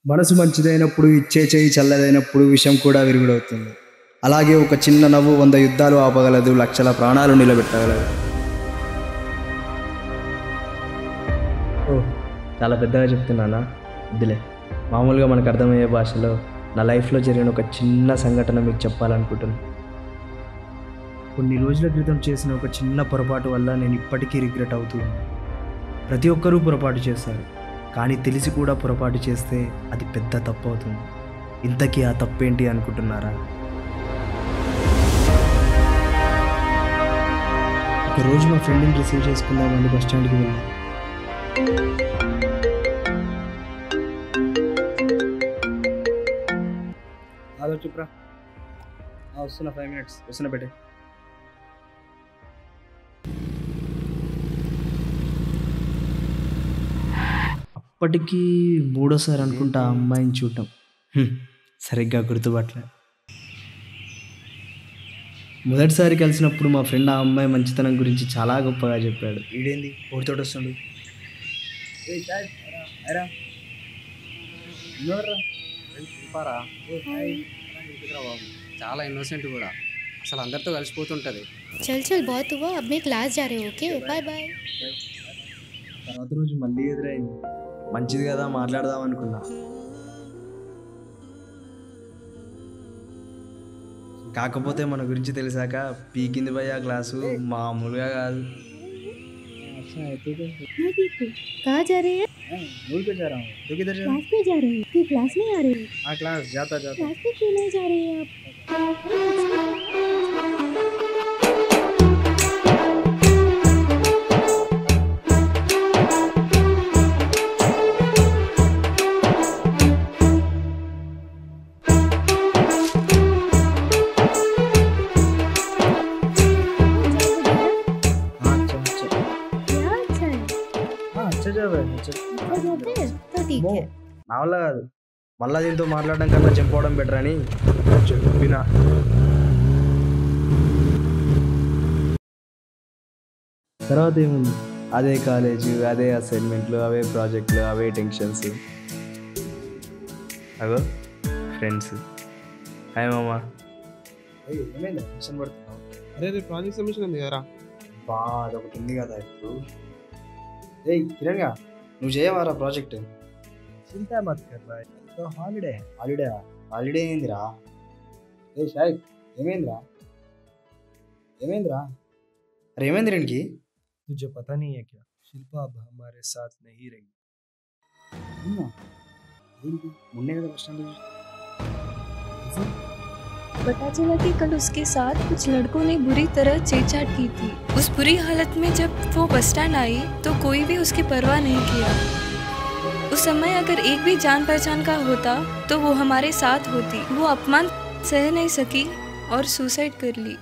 మనసు మంచిదైనప్పుడు ఇచ్చే చేయి చల్లదైనప్పుడు విషం కూడా విరుగుడవుతుంది. అలాగే ఒక చిన్న నవ్వు 100 యుద్ధాలు ఆపగలదు, లక్షల ప్రాణాలు నిలబెట్టగలదు. చాలా పెద్దగా చెప్తున్నానా? వద్దులే, మామూలుగా మనకు అర్థమయ్యే భాషలో నా లైఫ్లో జరిగిన ఒక చిన్న సంఘటన మీకు చెప్పాలనుకుంటున్నాను. కొన్ని రోజుల క్రితం చేసిన ఒక చిన్న పొరపాటు వల్ల నేను ఇప్పటికీ రిగ్రెట్ అవుతున్నాను. ప్రతి ఒక్కరూ పొరపాటు చేస్తారు, కానీ తెలిసి కూడా పొరపాటు చేస్తే అది పెద్ద తప్పు అవుతుంది. ఇంతకీ ఆ తప్పేంటి అనుకుంటున్నారా? ఒకరోజు మా ఫ్రెండ్ని రిసీవ్ చేసుకుందామని బస్ స్టాండ్కి వెళ్ళాను. హలో చూప్రా, వస్తున్నా, 5 minutes వస్తున్నా, పెట్టే. అప్పటికి 3వ సారి అనుకుంటా ఆ అమ్మాయిని చూడటం. సరిగ్గా గుర్తుపట్టలే. మొదటిసారి కలిసినప్పుడు మా ఫ్రెండ్ ఆ అమ్మాయి మంచితనం గురించి చాలా గొప్పగా చెప్పాడు. ఈడేంది ఓడితోటి వస్తుండు? చాలా ఇన్నోసెంట్ కూడా, అసలు అందరితో కలిసిపోతుంటది. चल चल बहुत हुआ, अब मैं क्लास जा रही हूँ. Okay bye bye. తర్వాత రోజు మళ్ళీ ఎదురైంది. మంచిది కదా మాట్లాడదాం అనుకున్నా. కాకపోతే మన గురించి తెలిసాక పీకింది భయ్య క్లాసు మామూలుగా కాదు. कहाँ जा रहे हैं? स्कूल पे जा रहा हूँ. तू किधर जा रहा है? क्लास पे जा रहे हैं. क्यों क्लास नहीं आ रहे हैं? हाँ क्लास जाता. क्लास पे क्यों नहीं जा रहे हैं आप? तो ठीक है. నా వల్ల కాదు, మళ్ళా దీంతో మాట్లాడడం కన్నా చెప్పుకోవడం బెటర్ అని చెప్పిన. తర్వాత ఏముంది, అదే కాలేజు, అదే అసైన్మెంట్లు, అవే ప్రాజెక్టులు, అవే టెన్షన్స్. అగో ఫ్రెండ్స్. హాయ్ మామా. ఏమైంది టెన్షన్ పడుతున్నావు? అరే ప్రాజెక్ట్ సబ్మిషన్ ఉంది కదా. అదొకటి ఉంది కదా ఇప్పుడు. కిరణ్గా నువ్వు చేయవారా ప్రాజెక్ట్? చింతా మత్ కర్రా, హాలిడే ఏందిరా? షాయిక్ ఏమైందిరా? అరే ఏమైంది రేణుకి? तुझे पता नहीं है क्या, शिल्पा अब हमारे साथ नहीं रही. మొన్నే కదా బస్ స్టాండ్. पता चला कि कल उसके साथ कुछ लड़कों ने बुरी तरह छेड़छाड़ की थी. उस बुरी हालत में जब वो बस स्टैंड आई तो कोई भी उसकी परवाह नहीं किया. उस समय अगर एक भी जान पहचान का होता तो वो हमारे साथ होती. वो अपमान सह नहीं सकी और सुसाइड कर ली.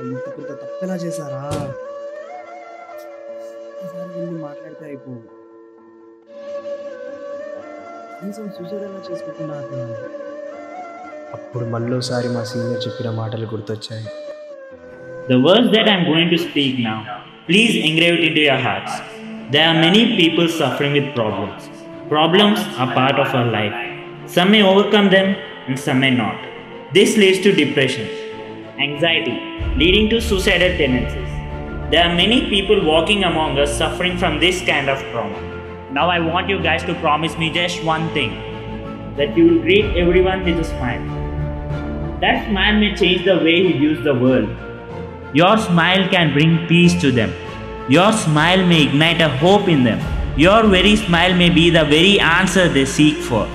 ఇంత పెద్ద తప్పెలా చేశారా? మాట్లాడితే అయిపో. సూసైడ్ ఎలా చేసుకుంటున్నారు? అప్పుడు మళ్ళోసారి మా సీనియర్ చెప్పిన మాటలు గుర్తొచ్చాయి. The words that I'm going to speak now, please engrave it into your hearts. There are many people suffering with problems. Problems are part of our life. Some may overcome them and some may not. This leads to depression, anxiety, leading to suicidal tendencies. There are many people walking among us suffering from this kind of trauma. Now I want you guys to promise me just one thing, that you will greet everyone with a smile. That smile may change the way he views the world. Your smile can bring peace to them. Your smile may ignite a hope in them. Your very smile may be the very answer they seek for.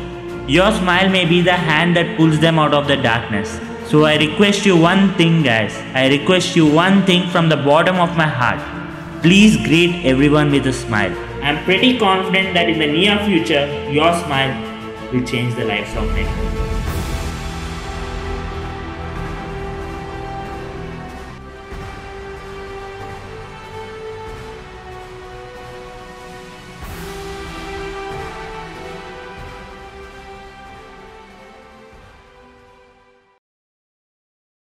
Your smile may be the hand that pulls them out of the darkness. So I request you one thing, guys. I request you one thing from the bottom of my heart. Please greet everyone with a smile. I'm pretty confident that in the near future, your smile will change the lives of many.